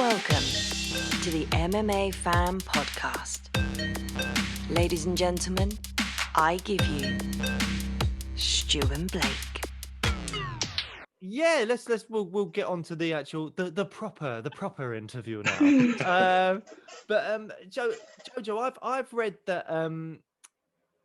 Welcome to the MMA Fan Podcast. Ladies and gentlemen, I give you Stu and Blake. Yeah, we'll get on to the actual the proper interview now. Jojo, I've read that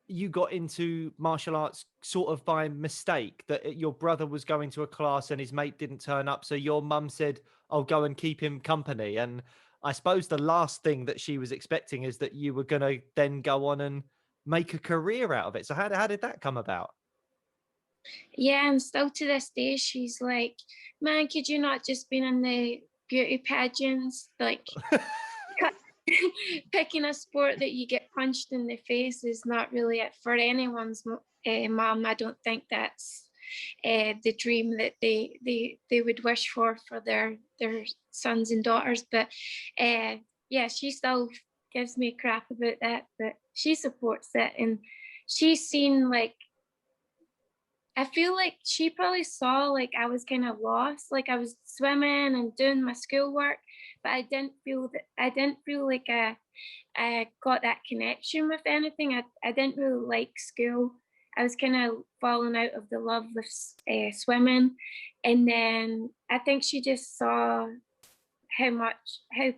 you got into martial arts sort of by mistake, that your brother was going to a class and his mate didn't turn up, so your mum said, "I'll go and keep him company." And I suppose the last thing that she was expecting is that you were going to then go on and make a career out of it. So how did that come about? Yeah, and still to this day, she's like, "Man, could you not just been in the beauty pageants? Like, picking a sport that you get punched in the face is not really it for anyone's mom. I don't think that's the dream that they would wish for their sons and daughters. But yeah, she still gives me crap about that, but she supports it, and she's seen, like, I feel like she probably saw, like, I was kind of lost, like I was swimming and doing my schoolwork, but I didn't feel like I got that connection with anything. I didn't really like school. I was kind of falling out of the love with swimming, and then I think she just saw how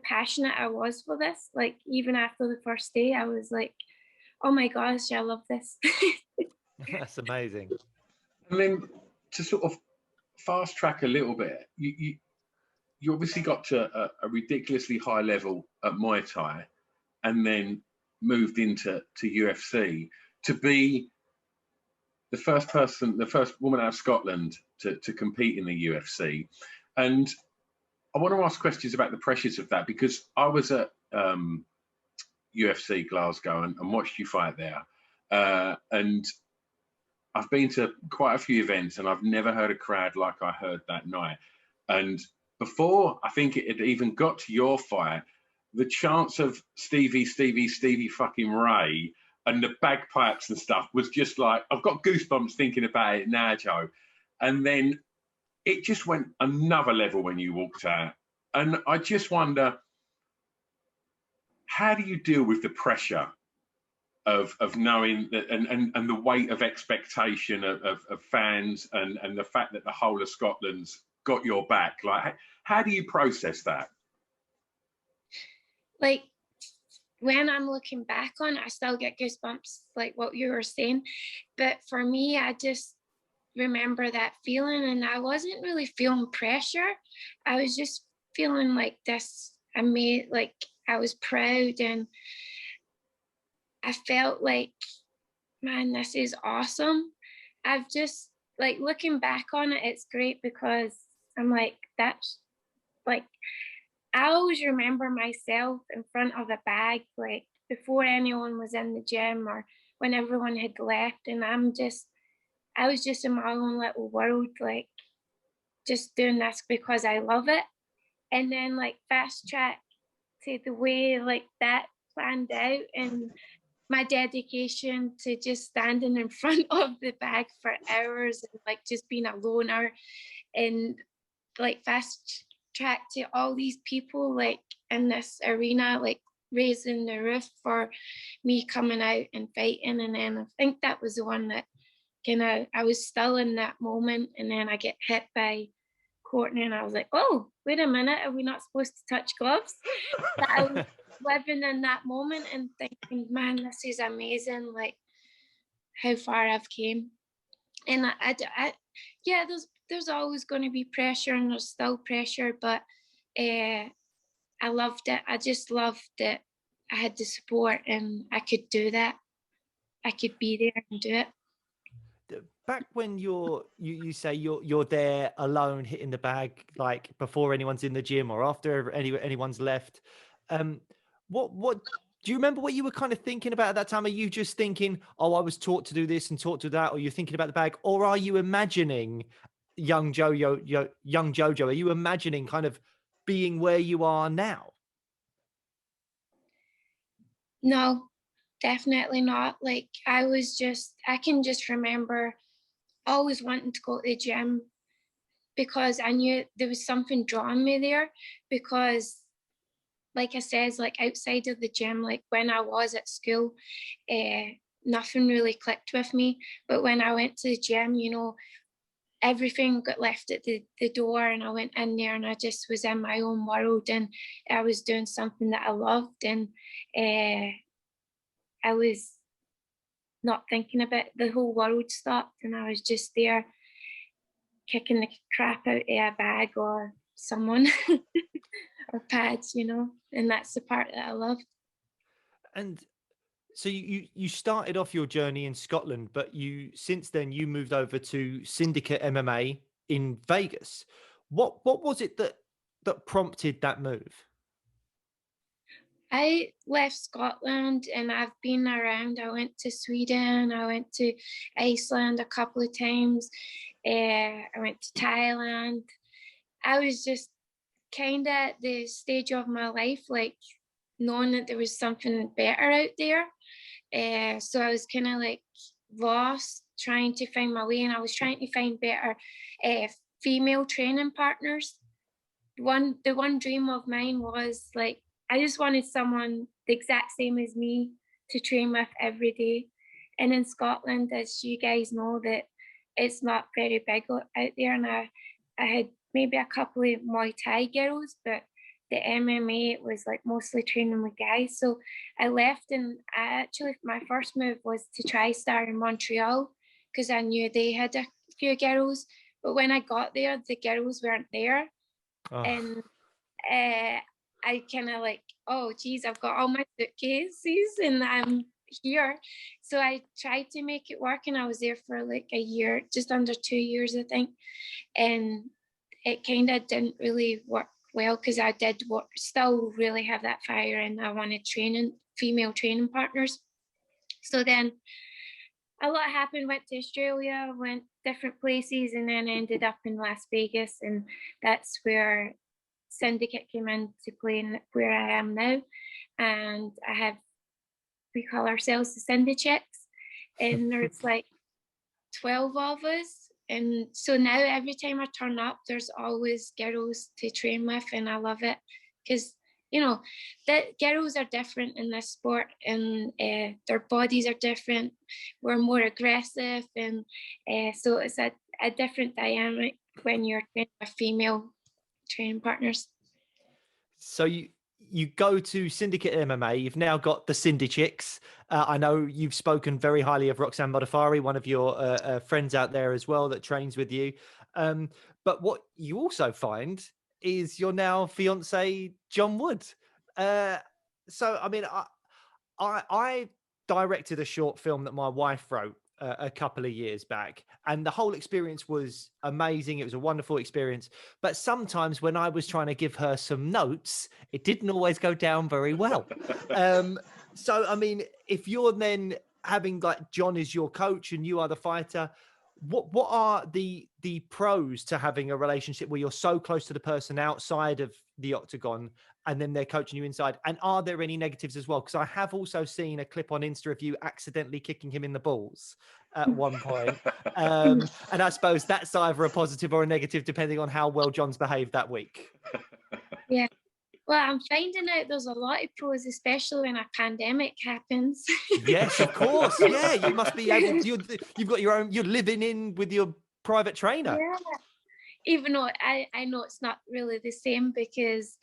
passionate I was for this. Like, even after the first day, I was like, "Oh my gosh, I love this." That's amazing. And then to sort of fast track a little bit, you obviously got to a ridiculously high level at Muay Thai, and then moved into UFC to be the first woman out of Scotland to compete in the UFC. And I want to ask questions about the pressures of that, because I was at UFC Glasgow and watched you fight there. And I've been to quite a few events, and I've never heard a crowd like I heard that night. And before I think it had even got to your fight, the chants of Stevie fucking Ray and the bagpipes and stuff was just like, I've got goosebumps thinking about it now, Joe. And then it just went another level when you walked out. And I just wonder, how do you deal with the pressure of knowing that, and the weight of expectation of fans, and the fact that the whole of Scotland's got your back? Like, how do you process that? Like, when I'm looking back on it, I still get goosebumps, like what you were saying. But for me, I just remember that feeling, and I wasn't really feeling pressure. I was just feeling like this. Like, I was proud, and I felt like, man, this is awesome. I've just, like, looking back on it, it's great, because I'm like, that's like, I always remember myself in front of a bag, like, before anyone was in the gym or when everyone had left. And I was just in my own little world, like, just doing this because I love it. And then, like, fast track to the way, like, that planned out, and my dedication to just standing in front of the bag for hours and, like, just being a loner, and, like, fast track to all these people, like, in this arena, like, raising the roof for me coming out and fighting. And then I think that was the one that I was still in that moment, and then I get hit by Courtney, and I was like, "Oh, wait a minute, are we not supposed to touch gloves?" But I was living in that moment and thinking, man, this is amazing, like, how far I've came. And yeah, there's always going to be pressure, and there's still pressure, but I loved it. I just loved that I had the support, and I could do that. I could be there and do it. Back when you say you're there alone hitting the bag, like, before anyone's in the gym or after anyone's left, what do you remember what you were kind of thinking about at that time? Are you just thinking, "Oh, I was taught to do this and taught to that," or you're thinking about the bag, or are you imagining young JoJo? Are you imagining kind of being where you are now? No, definitely not. Like, I can just remember always wanting to go to the gym, because I knew there was something drawing me there, because like I said, like outside of the gym, like when I was at school, nothing really clicked with me. But when I went to the gym, you know, everything got left at the door, and I went in there and I just was in my own world, and I was doing something that I loved, and I was not thinking about the whole world stopped, and I was just there kicking the crap out of a bag or someone or pads, you know, and that's the part that I love. And so you started off your journey in Scotland, but since then you moved over to Syndicate MMA in Vegas. What was it that prompted that move? I left Scotland and I've been around. I went to Sweden, I went to Iceland a couple of times, I went to Thailand. I was just kind of at the stage of my life, like knowing that there was something better out there. So I was kind of like lost, trying to find my way, and I was trying to find better female training partners. The one dream of mine was like, I just wanted someone the exact same as me to train with every day. And in Scotland, as you guys know, that it's not very big out there. And I had maybe a couple of Muay Thai girls, but the MMA, it was like mostly training with guys. So I left, and my first move was to TriStar in Montreal, because I knew they had a few girls. But when I got there, the girls weren't there. Oh. And I kind of like, oh geez, I've got all my suitcases and I'm here. So I tried to make it work, and I was there for like a year, just under 2 years, I think. And it kind of didn't really work well, because I did still really have that fire, and I wanted female training partners. So then a lot happened, went to Australia, went different places, and then ended up in Las Vegas. And that's where Syndicate came into play, and where I am now. And we call ourselves the Syndichicks, and there's like 12 of us. And so now every time I turn up, there's always girls to train with, and I love it, because you know that girls are different in this sport, and their bodies are different. We're more aggressive, and so it's a different dynamic when you're training with female training partners. So you go to Syndicate MMA. You've now got the Syndichicks. I know you've spoken very highly of Roxanne Modafari, one of your friends out there as well that trains with you. But what you also find is your now fiance, John Wood. So, I mean, I directed a short film that my wife wrote a couple of years back, and the whole experience was amazing. It was a wonderful experience, but sometimes when I was trying to give her some notes, it didn't always go down very well. So I mean, if you're then having like John is your coach and you are the fighter, what are the pros to having a relationship where you're so close to the person outside of the octagon, and then they're coaching you inside? And are there any negatives as well? Because I have also seen a clip on Insta of you accidentally kicking him in the balls at one point. And I suppose that's either a positive or a negative, depending on how well John's behaved that week. Yeah. Well, I'm finding out there's a lot of pros, especially when a pandemic happens. Yes, of course. Yeah, you must be able to, you've got your own, you're living in with your private trainer. Yeah. Even though I know it's not really the same, because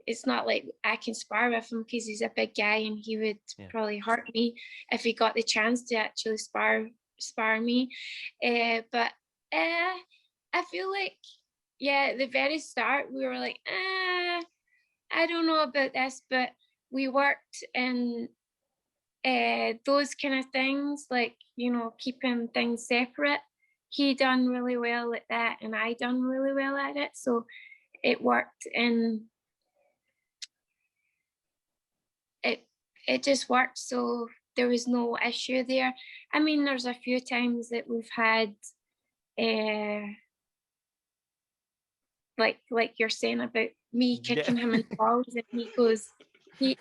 it's not like I can spar with him, because he's a big guy and he would probably hurt me if he got the chance to actually spar me. But I feel like, at the very start, we were like, I don't know about this, but we worked in those kind of things, like, you know, keeping things separate. He done really well at that, and I done really well at it. So it worked, and it just worked. So there was no issue there. I mean, there's a few times that we've had, like you're saying about me kicking him in the balls, and he goes, he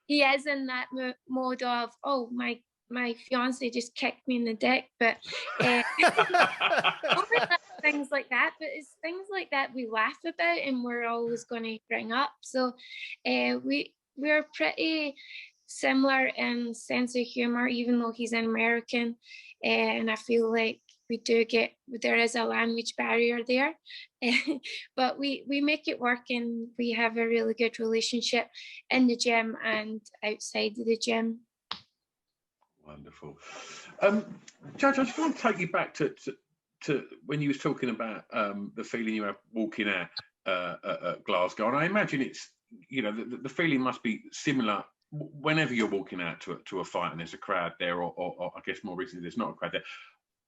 is in that mode of, oh, my fiance just kicked me in the dick, but things like that. But it's things like that we laugh about and we're always going to bring up. So we're pretty similar in sense of humor, even though he's an American. And I feel like there is a language barrier there, but we make it work, and we have a really good relationship in the gym and outside of the gym. Wonderful. Judge, I just want to take you back to when you was talking about the feeling you have walking out at Glasgow, and I imagine it's, you know, the feeling must be similar whenever you're walking out to a fight and there's a crowd there, or I guess more recently there's not a crowd there.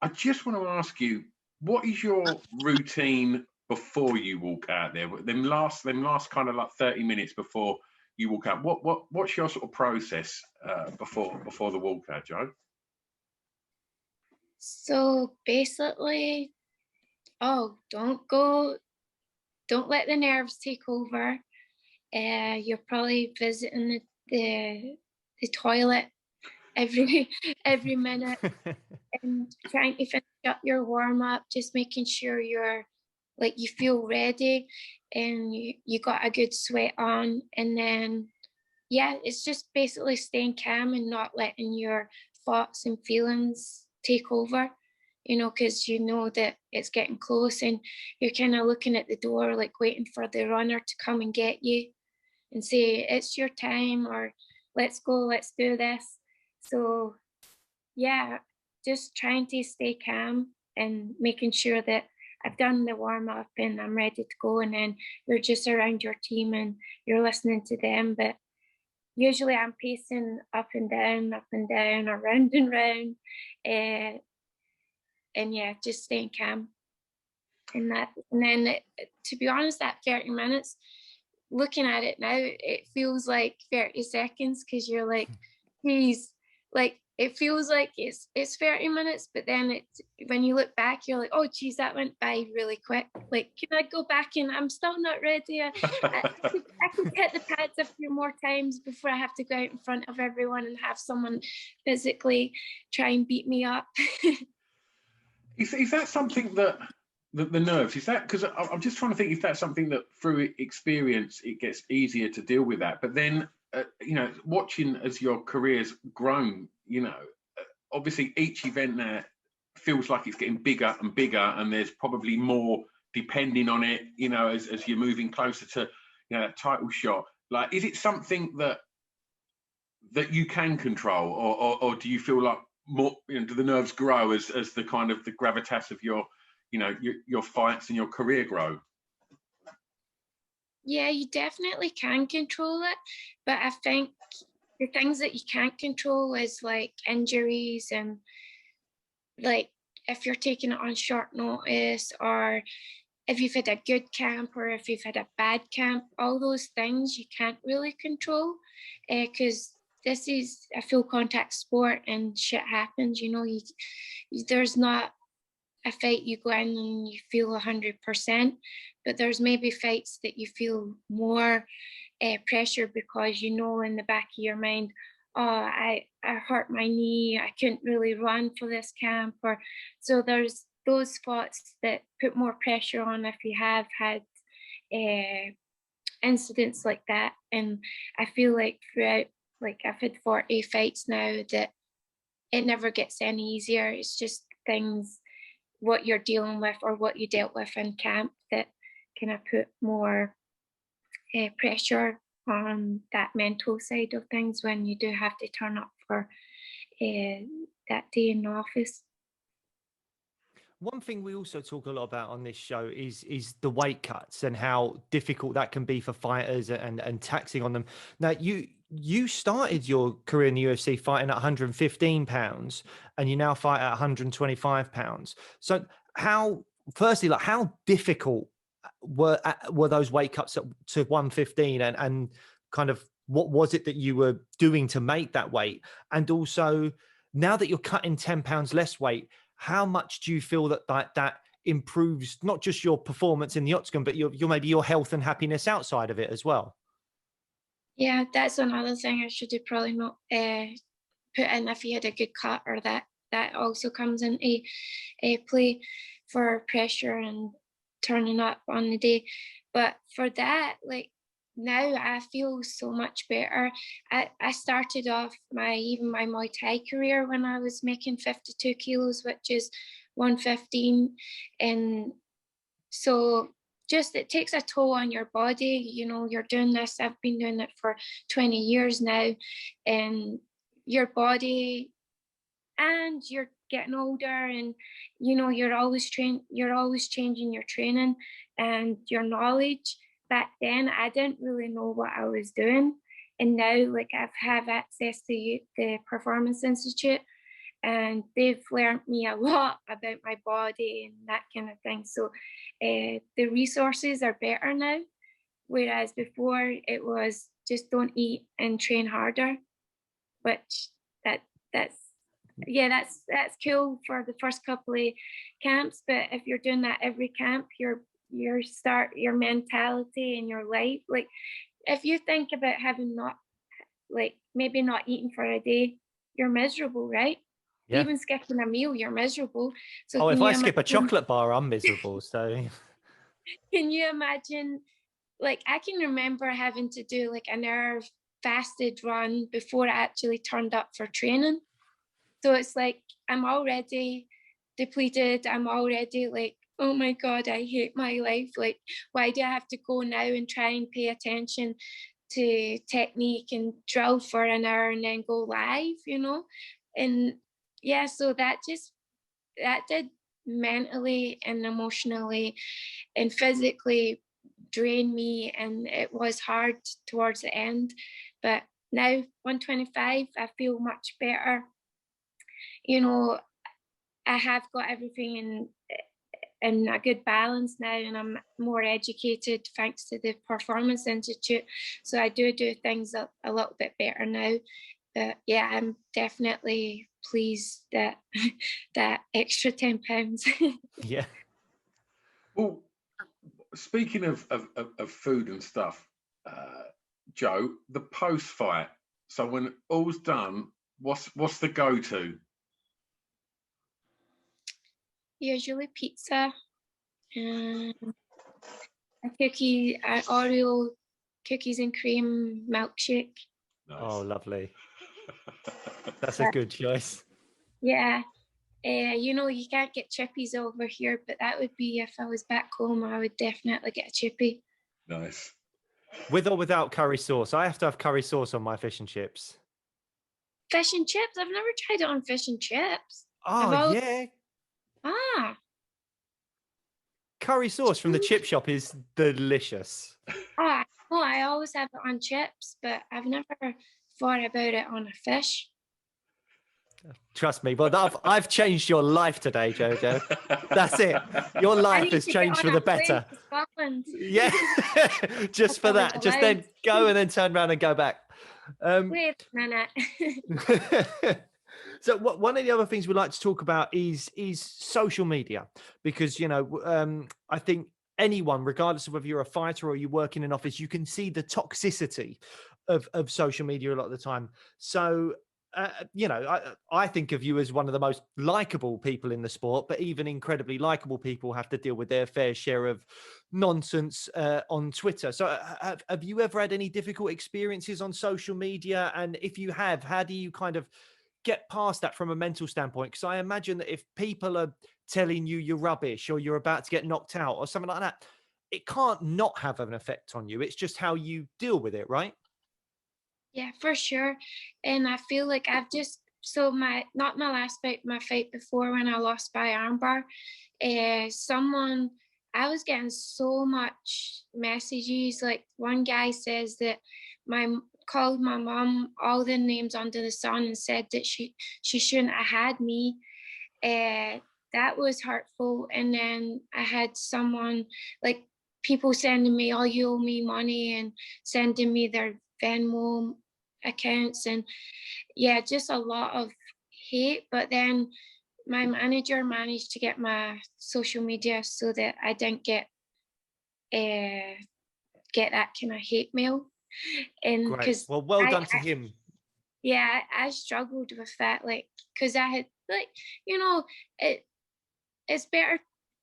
I just want to ask you, what is your routine before you walk out there? Them last kind of like 30 minutes before you walk out. What's your sort of process before the walkout, Jo? So basically, don't let the nerves take over. You're probably visiting the toilet every minute and trying to finish up your warm up, just making sure you feel ready and you got a good sweat on. And then it's just basically staying calm and not letting your thoughts and feelings take over, you know, because you know that it's getting close and you're kind of looking at the door, like waiting for the runner to come and get you and say, it's your time, or let's go, let's do this. So just trying to stay calm and making sure that I've done the warm up and I'm ready to go, and then you're just around your team and you're listening to them. But usually I'm pacing up and down, or round and round, and just staying calm. And then to be honest, that 30 minutes, looking at it now, it feels like 30 seconds, because you're like, geez, like it feels like it's 30 minutes, but then when you look back, you're like, oh geez, that went by really quick. Like, can I go back? And I'm still not ready. I could hit the pads a few more times before I have to go out in front of everyone and have someone physically try and beat me up. Is that something that the nerves, is that, because I'm just trying to think if that's something that through experience it gets easier to deal with that, but then you know, watching as your career's grown, you know, obviously each event now feels like it's getting bigger and bigger, and there's probably more depending on it, you know, as you're moving closer to, you know, that title shot. Like, is it something that you can control, or do you feel like more, you know, do the nerves grow as the kind of the gravitas of your, you know, your fights and your career grow? Yeah, you definitely can control it, but I think the things that you can't control is like injuries, and like if you're taking it on short notice, or if you've had a good camp or if you've had a bad camp. All those things you can't really control, because this is a full contact sport and shit happens, you know. There's not a fight you go in and you feel 100%, but there's maybe fights that you feel more pressure, because you know in the back of your mind, oh, I hurt my knee, I couldn't really run for this camp, or so there's those spots that put more pressure on if you have had incidents like that. And I feel like throughout, like I've had 40 fights now, that it never gets any easier. It's just things, what you're dealing with or what you dealt with in camp, that kind of put more pressure on that mental side of things when you do have to turn up for that day in the office. One thing we also talk a lot about on this show is the weight cuts and how difficult that can be for fighters and taxing on them. Now, you started your career in the UFC fighting at 115 pounds, and you now fight at 125 pounds. So how difficult were those weight cuts to 115, and kind of what was it that you were doing to make that weight? And also, now that you're cutting 10 pounds less weight, how much do you feel that improves not just your performance in the octagon, but your maybe your health and happiness outside of it as well? Yeah, that's another thing I should have probably not put in, if you had a good cut, or that also comes into play for pressure and turning up on the day. But for that, like, now I feel so much better. I started off my Muay Thai career when I was making 52 kilos, which is 115. And so just it takes a toll on your body. You know, you're doing this. I've been doing it for 20 years now, and your body, and you're getting older, and you know, you're always changing your training and your knowledge. Back then I didn't really know what I was doing, and now like I have access to the Performance Institute, and they've learned me a lot about my body and that kind of thing. So the resources are better now, whereas before it was just don't eat and train harder, which that's cool for the first couple of camps. But if you're doing that every camp, your mentality and your life, like if you think about having maybe not eating for a day, you're miserable, right? Yeah. Even skipping a meal, you're miserable. So if I skip a chocolate bar, I'm miserable. So can you imagine, like I can remember having to do like an hour fasted run before I actually turned up for training. So it's like I'm already depleted. I'm already like, oh my God, I hate my life. Like, why do I have to go now and try and pay attention to technique and drill for an hour and then go live, you know? And yeah, so that did mentally and emotionally and physically drain me, and it was hard towards the end. But now 125, I feel much better. You know, I have got everything in a good balance now, and I'm more educated thanks to the Performance Institute. So I do things a little bit better now. But yeah, I'm definitely pleased that that extra 10 pounds. yeah. Well, speaking of food and stuff, Jo, the post-fight. So when all's done, what's the go-to? Usually pizza, a cookie, Oreo cookies and cream milkshake. Nice. Oh, lovely. That's a good choice. Yeah. You know, you can't get chippies over here, but that would be if I was back home, I would definitely get a chippy. Nice. With or without curry sauce? I have to have curry sauce on my fish and chips. Fish and chips? I've never tried it on fish and chips. Oh, yeah. Ah. Curry sauce from the chip shop is delicious. Oh, I always have it on chips, but I've never thought about it on a fish. Trust me, but I've changed your life today, JoJo. That's it. Your life has changed for the better. Yeah, just for that. Just then go and then turn around and go back. Wait a minute. So one of the other things we like to talk about is social media, because, you know, I think anyone, regardless of whether you're a fighter or you work in an office, you can see the toxicity of social media a lot of the time. So, you know, I think of you as one of the most likable people in the sport, but even incredibly likable people have to deal with their fair share of nonsense on Twitter. So have you ever had any difficult experiences on social media? And if you have, how do you kind of get past that from a mental standpoint? Because I imagine that if people are telling you you're rubbish or you're about to get knocked out or something like that, it can't not have an effect on you. It's just how you deal with it, right? Yeah, for sure. And I feel like I've just, so not my last fight, my fight before when I lost by armbar, I was getting so much messages. Like one guy says that called my mom all the names under the sun and said that she shouldn't have had me. That was hurtful. And then I had someone, like people sending me, oh, you owe me money, and sending me their Venmo accounts, and yeah, just a lot of hate. But then my manager managed to get my social media so that I didn't get that kind of hate mail. And because well done to him. Yeah, I struggled with that, like, because I had, like, you know, it's better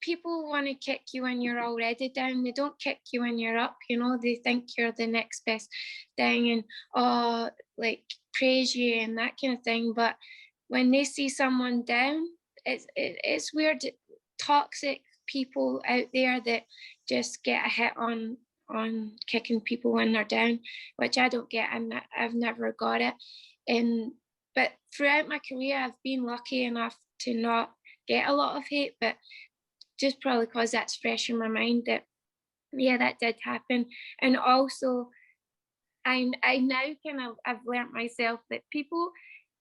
people want to kick you when you're already down. They don't kick you when you're up, you know. They think you're the next best thing and like praise you and that kind of thing. But when they see someone down, it's weird. Toxic people out there that just get a hit on kicking people when they're down, which I don't get. I've never got it. But throughout my career, I've been lucky enough to not get a lot of hate, but just probably because that's fresh in my mind that, yeah, that did happen. And also, I now I've learnt myself that people,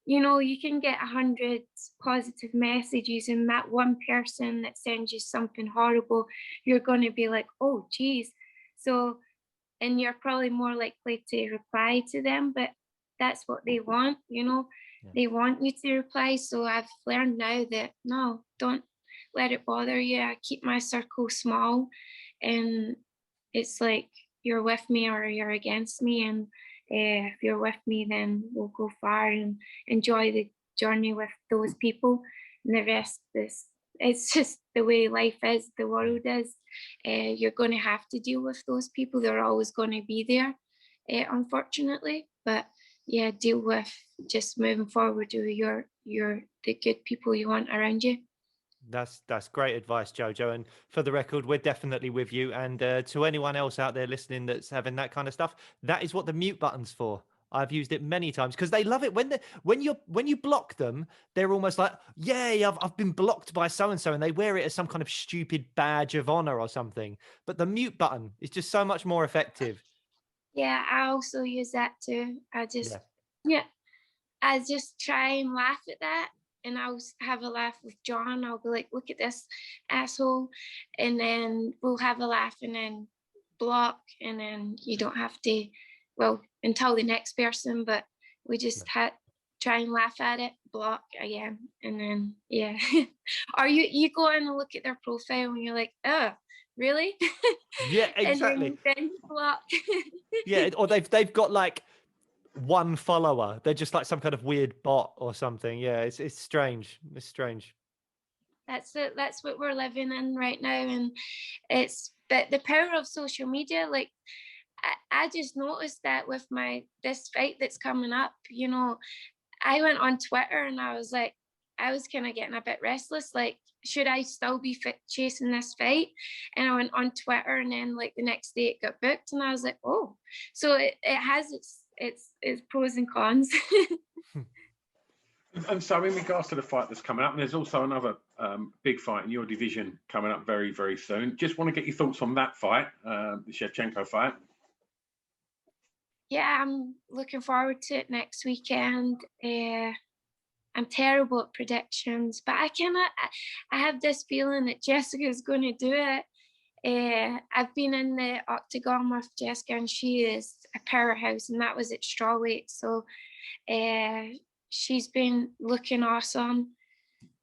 you know, you can get 100 positive messages, and that one person that sends you something horrible, you're going to be like, oh, geez. So, and you're probably more likely to reply to them, but that's what they want, you know. Yeah. They want you to reply. So I've learned now that no, don't let it bother you. I keep my circle small, and it's like you're with me or you're against me. And if you're with me, then we'll go far and enjoy the journey with those people. And the rest is, it's just the way life is, the world is. You're going to have to deal with those people. They're always going to be there, unfortunately. But yeah, deal with just moving forward with the good people you want around you. That's great advice, JoJo. And for the record, we're definitely with you. And to anyone else out there listening that's having that kind of stuff, that is what the mute button's for. I've used it many times because they love it when you block them. They're almost like, yay, I've been blocked by so and so, and they wear it as some kind of stupid badge of honor or something. But the mute button is just so much more effective. Yeah, I also use that too. I just try and laugh at that. And I'll have a laugh with John. I'll be like, look at this asshole. And then we'll have a laugh and then block. And then you don't have to, well, until the next person, but we just try and laugh at it, block again. And then, yeah. Or you go in and look at their profile and you're like, oh, really? Yeah, exactly. And then you block. Yeah, or they've got like one follower. They're just like some kind of weird bot or something. Yeah, it's strange. It's strange. That's it. That's what we're living in right now. And it's the power of social media. Like I just noticed that with this fight that's coming up, you know, I went on Twitter and I was kind of getting a bit restless. Like, should I still be chasing this fight? And I went on Twitter and then like the next day it got booked and I was like, oh, so it has its pros and cons. And so in regards to the fight that's coming up, and there's also another big fight in your division coming up very, very soon. Just want to get your thoughts on that fight, the Shevchenko fight. Yeah, I'm looking forward to it next weekend. I'm terrible at predictions, but I have this feeling that Jessica's going to do it. I've been in the octagon with Jessica and she is a powerhouse, and that was at strawweight. So she's been looking awesome.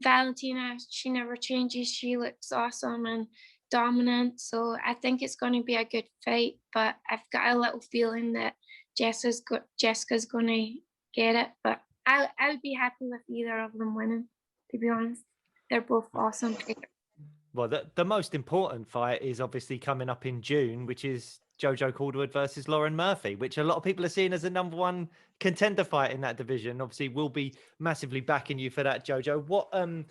Valentina, she never changes. She looks awesome and dominant. So I think it's going to be a good fight, but I've got a little feeling that Jessica's going to get it. But I would be happy with either of them winning, to be honest. They're both awesome. Well, the most important fight is obviously coming up in June, which is JoJo Caulderwood versus Lauren Murphy, which a lot of people are seeing as the #1 contender fight in that division. Obviously, we'll be massively backing you for that, JoJo.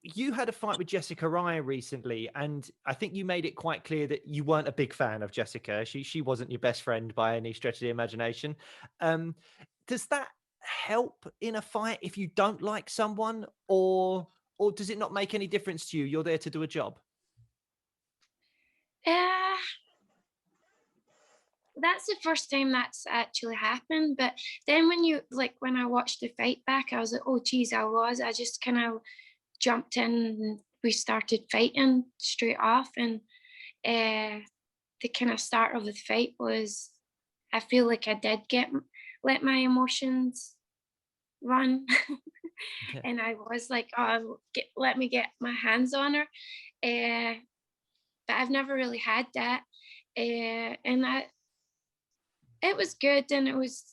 You had a fight with Jessica Rye recently, and I think you made it quite clear that you weren't a big fan of Jessica. She wasn't your best friend by any stretch of the imagination. Does that help in a fight if you don't like someone, or does it not make any difference to you? You're there to do a job. That's the first time that's actually happened. But then when I watched the fight back, I was like, oh geez, I just kind of jumped in and we started fighting straight off. And the kind of start of the fight was, I feel like I did let my emotions run. Yeah. And I was like, oh, let me get my hands on her. But I've never really had that. And it was good, and it was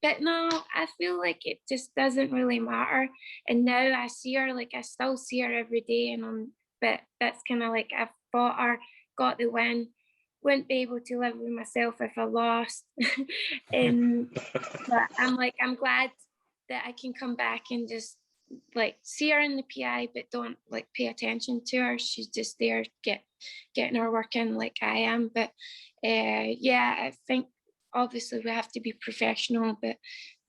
But no, I feel like it just doesn't really matter. And now I see her, like I still see her every day, and but that's kind of like I've fought her, got the win. Wouldn't be able to live with myself if I lost. And but I'm glad that I can come back and just like see her in the PI, but don't like pay attention to her. She's just there getting her work in like I am. But yeah, I think obviously we have to be professional, but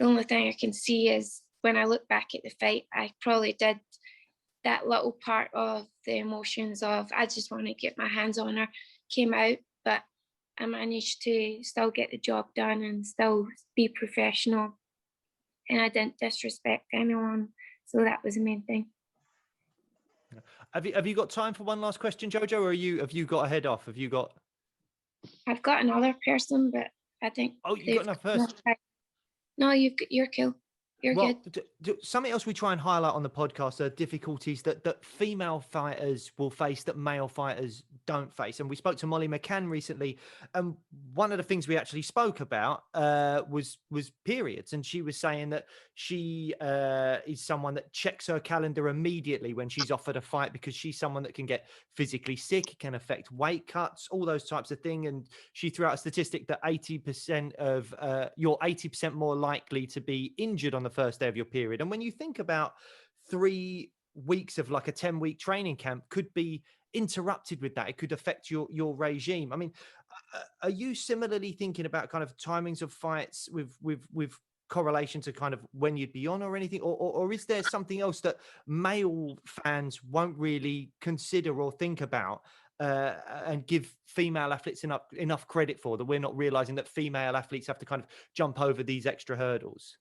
the only thing I can see is when I look back at the fight, I probably did that little part of the emotions of I just want to get my hands on her came out, but I managed to still get the job done and still be professional, and I didn't disrespect anyone. So that was the main thing. Have you got time for one last question, JoJo, or have you got a head off? Have you got? I've got another person, but I think. Oh, you got enough first. No, you're cool. You're good. Something else we try and highlight on the podcast are difficulties that female fighters will face that male fighters don't face. And we spoke to Molly McCann recently, and one of the things we actually spoke about was periods. And she was saying that she is someone that checks her calendar immediately when she's offered a fight, because she's someone that can get physically sick, it can affect weight cuts, all those types of things. And she threw out a statistic that 80% of you're 80% more likely to be injured on the first day of your period. And when you think about 3 weeks of like a 10-week training camp could be interrupted with that, it could affect your regime. I mean, are you similarly thinking about kind of timings of fights with correlation to kind of when you'd be on or anything, or is there something else that male fans won't really consider or think about and give female athletes enough credit for, that we're not realizing that female athletes have to kind of jump over these extra hurdles?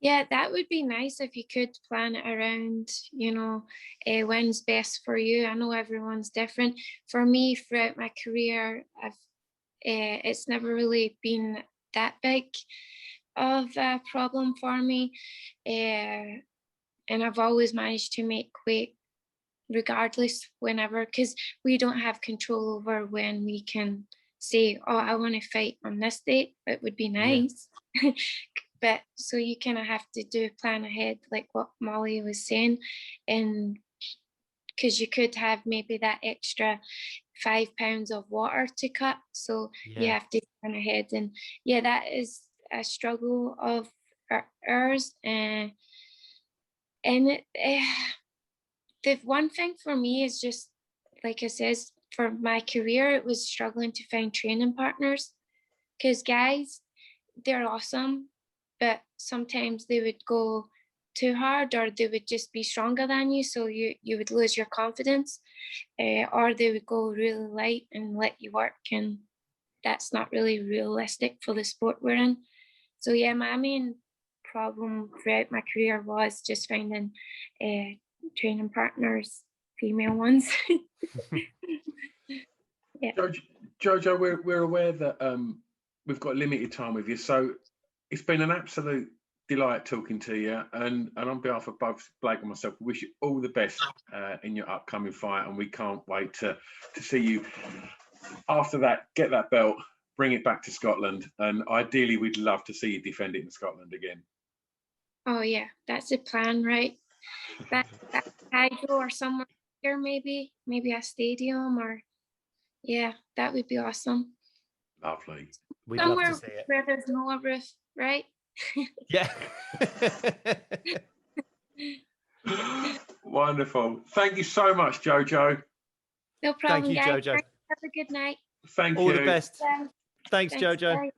Yeah, that would be nice if you could plan it around, when's best for you. I know everyone's different. For me, throughout my career, it's never really been that big of a problem for me. And I've always managed to make weight regardless, whenever, because we don't have control over when we can say, oh, I want to fight on this date. It would be nice. Yeah. But so you kind of have to plan ahead, like what Molly was saying, and because you could have maybe that extra 5 pounds of water to cut, so you have to plan ahead. And yeah, that is a struggle of ours. And the one thing for me is just, like I says, for my career, it was struggling to find training partners, because guys, they're awesome, but sometimes they would go too hard, or they would just be stronger than you, so you would lose your confidence, or they would go really light and let you work, and that's not really realistic for the sport we're in. So yeah, my main problem throughout my career was just finding training partners, female ones. Yeah. JoJo, we're aware that we've got limited time with you, so it's been an absolute delight talking to you, and on behalf of both Blake and myself, we wish you all the best in your upcoming fight, and we can't wait to see you after that, get that belt, bring it back to Scotland, and ideally we'd love to see you defend it in Scotland again. Oh yeah, that's the plan, right? Back Hydro or somewhere here, maybe a stadium, or yeah, that would be awesome. Lovely. We'd somewhere love to see it. Where there's no roof, right? Yeah. Wonderful. Thank you so much, JoJo. No problem, Thank you, guys. JoJo. Have a good night. Thank you. All the best. Thanks, JoJo. Bye.